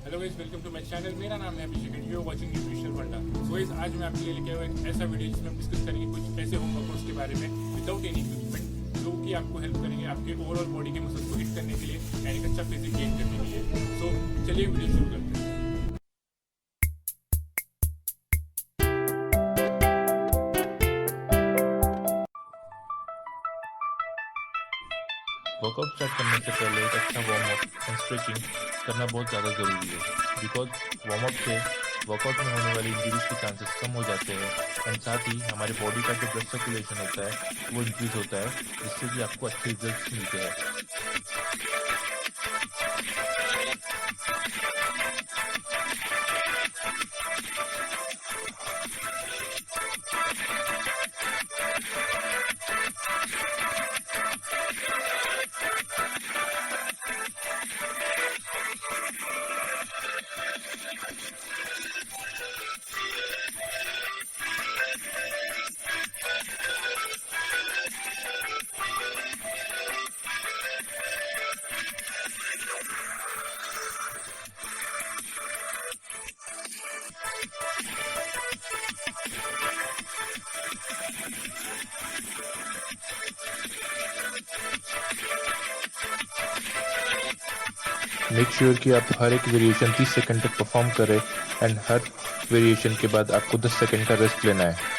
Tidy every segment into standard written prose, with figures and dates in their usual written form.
Hello guys, welcome to my channel. मेरा नाम है Abhishek and you are watching nutritional funda. So guys, आज मैं आपके लिए लेके आया एक ऐसा वीडियो जिसमें हम डिस्कस करेंगे कुछ ऐसे होम वर्कआउट्स के बारे में विदाउट एनी इक्विपमेंट, जो कि आपको हेल्प करेंगे आपके ओवरऑल बॉडी के मसल्स को हिट करने के लिए एंड एक अच्छा फिजिक गेन करने के लिए। सो चलिए वीडियो शुरू करते हैं। वर्कआउट स्टार्ट करने से पहले एक अच्छा वार्म अप एंड स्ट्रेचिंग करना बहुत ज़्यादा ज़रूरी है, बिकॉज वार्म अप से वर्कआउट में होने वाली इंजरीज के चांसेस कम हो जाते हैं एंड साथ ही हमारे बॉडी का जो ब्लड सर्कुलेशन होता है वो इंक्रीज होता है, जिससे कि आपको अच्छे रिजल्ट्स मिलते हैं। मेक श्योर कि आप हर एक वेरिएशन 30 सेकंड तक परफॉर्म करें एंड हर वेरिएशन के बाद आपको 10 सेकंड का रेस्ट लेना है।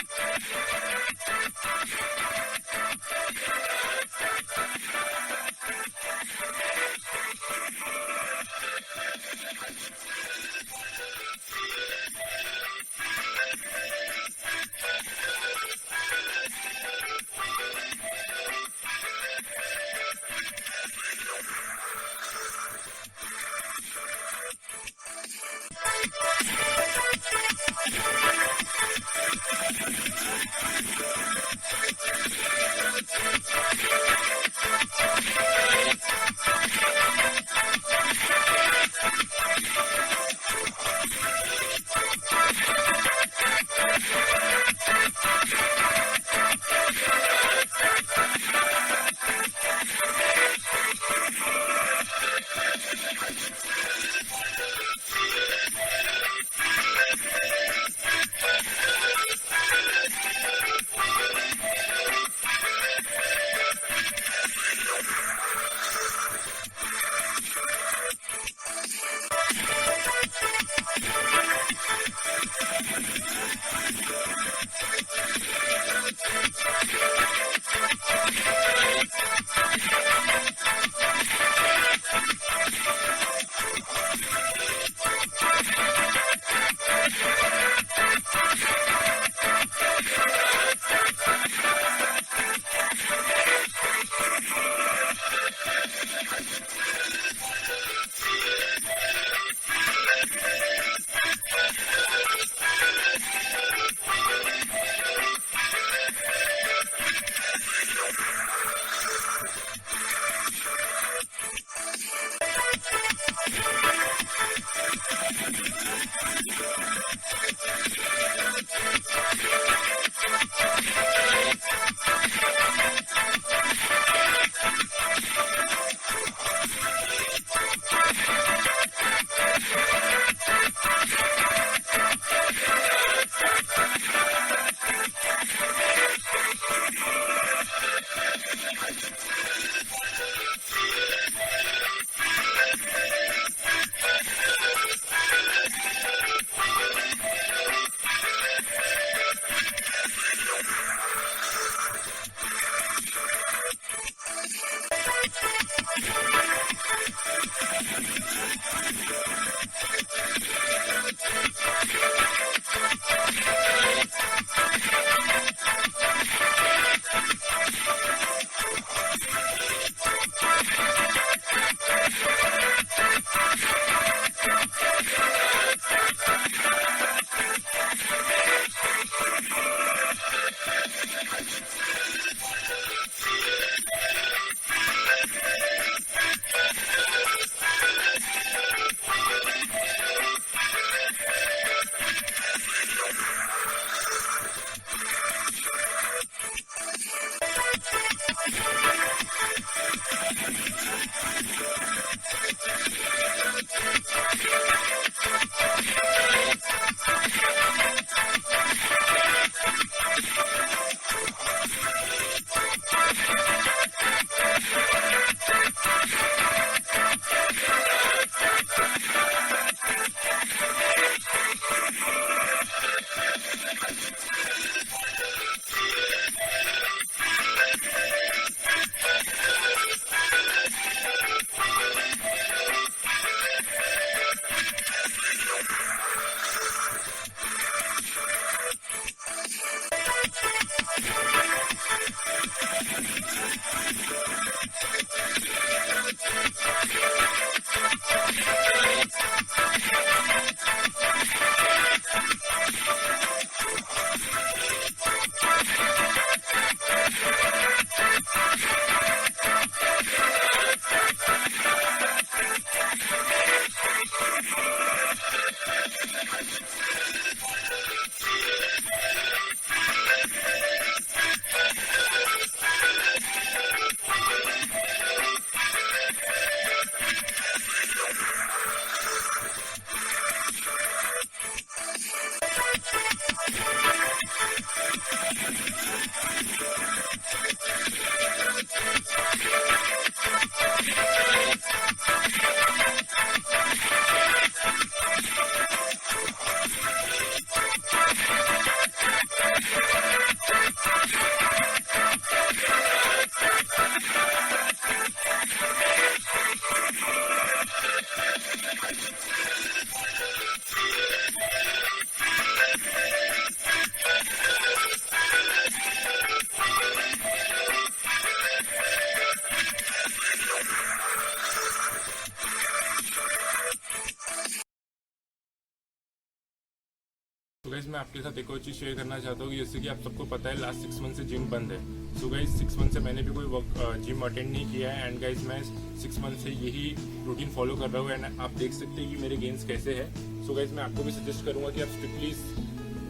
गाइज मैं आपके साथ एक और चीज़ शेयर करना चाहता हूँ कि जैसे कि आप सबको पता है लास्ट 6 मंथ से जिम बंद है। सो गाइज 6 मंथ से मैंने भी कोई जिम अटेंड नहीं किया है एंड गाइज मैं 6 मंथ से यही रूटीन फॉलो कर रहा हूँ एंड आप देख सकते हैं कि मेरे गेन्स कैसे है। सो गाइज मैं आपको भी सजेस्ट करूँगा कि आप स्ट्रिक्टली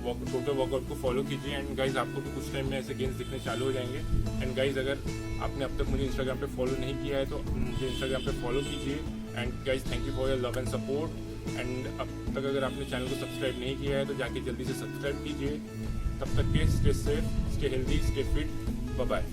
टोटल वर्कआउट को फॉलो कीजिए एंड गाइज आपको भी कुछ टाइम में ऐसे गेन्स दिखने चालू हो जाएंगे। एंड गाइज अगर आपने अब तक मुझे इंस्टाग्राम पे फॉलो नहीं किया है तो मुझे इंस्टाग्राम पे फॉलो कीजिए। And guys thank you for your love and support. And अब तक अगर आपने चैनल को सब्सक्राइब नहीं किया है तो जाके जल्दी से सब्सक्राइब कीजिए। तब तक के stay safe, stay healthy, stay fit, bye bye.